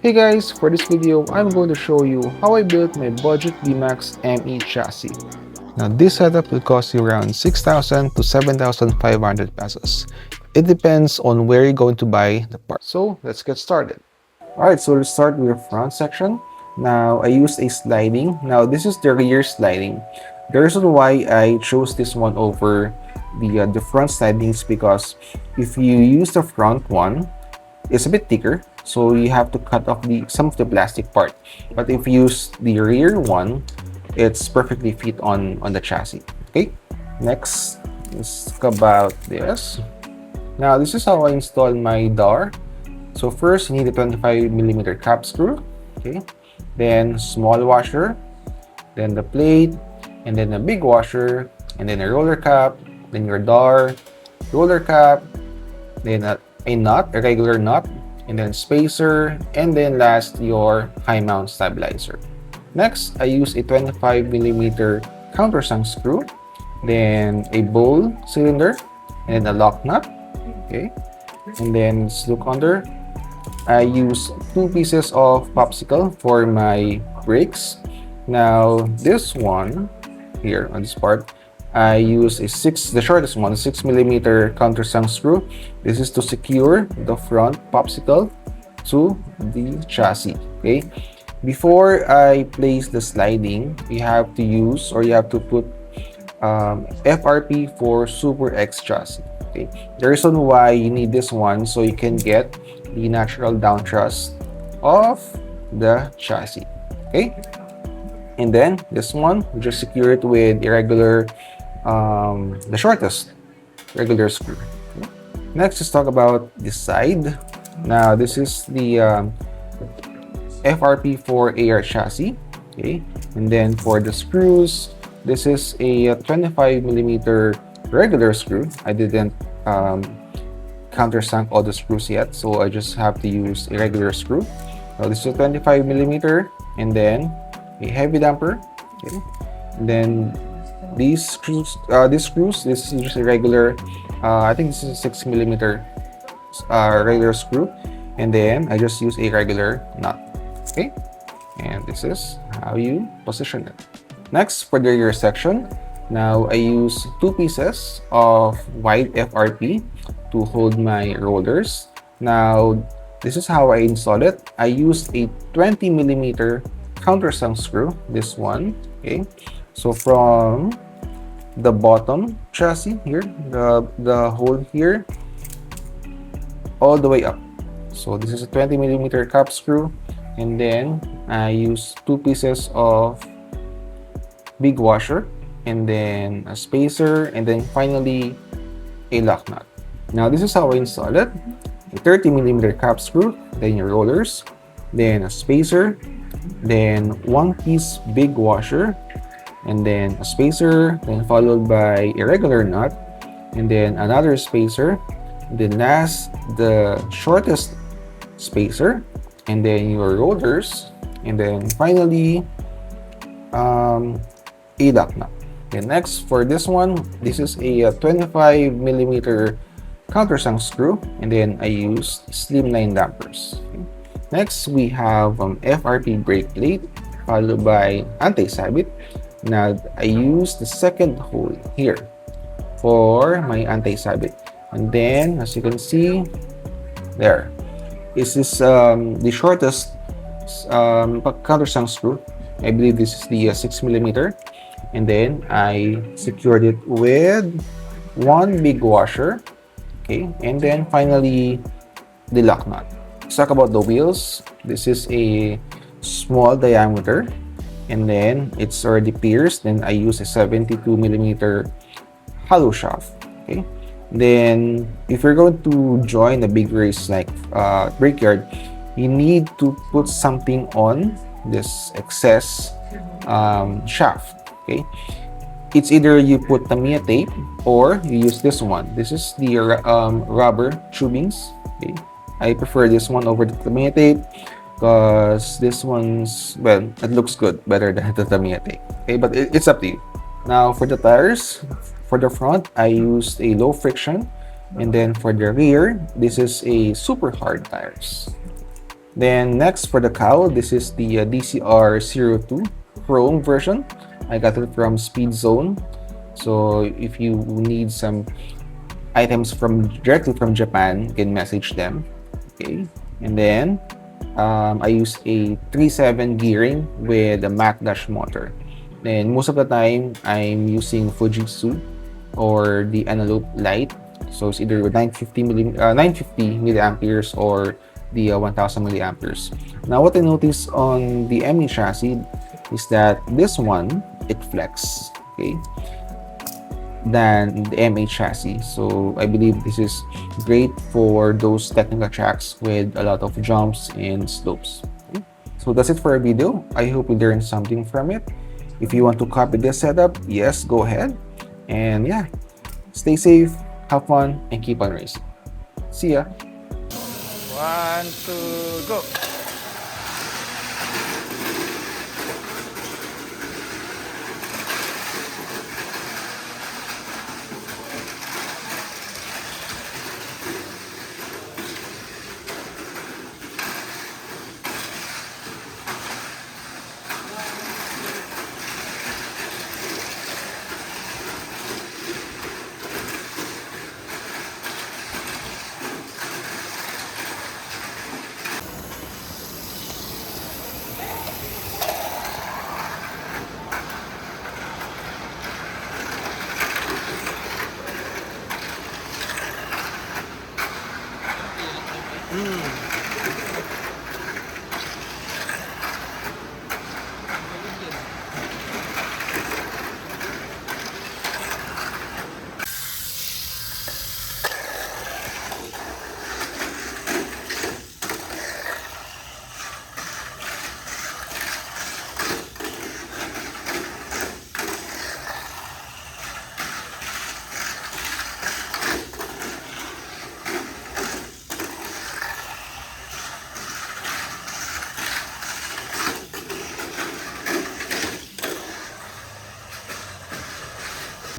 Hey guys, for this video, I'm going to show you how I built my budget BMAX ME chassis. Now this setup will cost you around 6,000 to 7,500 pesos. It depends on where you're going to buy the part. So let's get started. Alright, so let's start with the front section. Now I used a sliding. Now this is the rear sliding. The reason why I chose this one over the front sliding is because if you use the front one, it's a bit thicker, so you have to cut off some of the plastic part. But if you use the rear one, it's perfectly fit on the chassis. Okay, next let's talk about this. Now this is how I install my door. So first you need a 25mm cap screw, okay, then small washer, then the plate, and then a big washer, and then a roller cap, then your door, roller cap, then a nut, a regular nut, and then spacer, and then last your high mount stabilizer. Next, I use a 25mm countersunk screw, then a bowl cylinder, and a lock nut. Okay, and then let's look under. I use 2 pieces of popsicle for my brakes. Now this one here on this part, I use the shortest one, a 6mm countersunk screw. This is to secure the front popsicle to the chassis. Okay, before I place the sliding, you have to put FRP for Super X chassis. Okay, the reason why you need this one, so you can get the natural down thrust of the chassis. Okay, and then this one, we just secure it with the shortest regular screw. Okay. Next, let's talk about this side. Now this is the FRP for AR chassis. Okay, and then for the screws, this is a 25mm regular screw. I didn't countersunk all the screws yet, so I just have to use a regular screw. So this is a 25mm, and then a heavy damper. Okay, and then these screws, this is just a regular, I think this is a 6mm regular screw, and then I just use a regular nut. Okay, and this is how you position it. Next, for the rear section, now I use 2 pieces of wide FRP to hold my rollers. Now this is how I install it. I used a 20mm countersunk screw, this one. Okay, so from the bottom chassis here, the hole here, all the way up. So this is a 20mm cap screw, and then I use 2 pieces of big washer, and then a spacer, and then finally a lock nut. Now this is how I install it. A 30mm cap screw, then your rollers, then a spacer, then 1 piece big washer, and then a spacer, then followed by a regular nut, and then another spacer, and then last the shortest spacer, and then your rollers, and then finally a lock nut. Okay, next for this one, this is a 25mm countersunk screw, and then I use slimline dampers. Okay. Next, we have FRP brake plate, followed by anti-sabit. Now I use the second hole here for my anti-sabit, and then as you can see there, this is the shortest countersunk screw. I believe this is the 6mm, and then I secured it with 1 big washer. Okay, and then finally the lock nut. Let's talk about the wheels. This is a small diameter, and then it's already pierced. Then I use a 72mm hollow shaft. Okay, then if you're going to join a big race like brickyard, you need to put something on this excess shaft. Okay, it's either you put Tamiya tape or you use this one. This is the rubber tubings. Okay, I prefer this one over the Tamiya tape because this one's, well, it looks good better than the Tamiya tape. Okay, but it's up to you. Now for the tires, for the front, I used a low friction, and then for the rear, this is a super hard tires. Then next for the cowl, this is the DCR02 Chrome version. I got it from Speed Zone. So if you need some items from directly from Japan, you can message them. Okay, and then I use a 3.7 gearing with a Mac Dash motor. Then most of the time I'm using Fujitsu or the Antelope Light. So it's either 950 milliamperes or the 1000 milliamperes. Now what I noticed on the ME chassis is that this one, it flex, okay, than the MA chassis. So I believe this is great for those technical tracks with a lot of jumps and slopes. Okay? So that's it for our video. I hope you learned something from it. If you want to copy this setup, yes, go ahead. And yeah, stay safe, have fun, and keep on racing. See ya. 1, 2, go!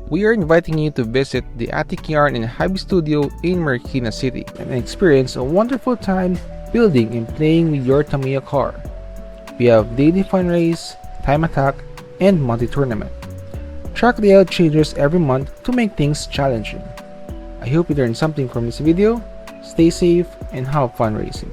We are inviting you to visit the Attic Yarn and Hobby Studio in Marikina City and experience a wonderful time building and playing with your Tamiya car. We have daily fun race, time attack, and monthly tournament. Track layout changes every month to make things challenging. I hope you learned something from this video. Stay safe and have fun racing.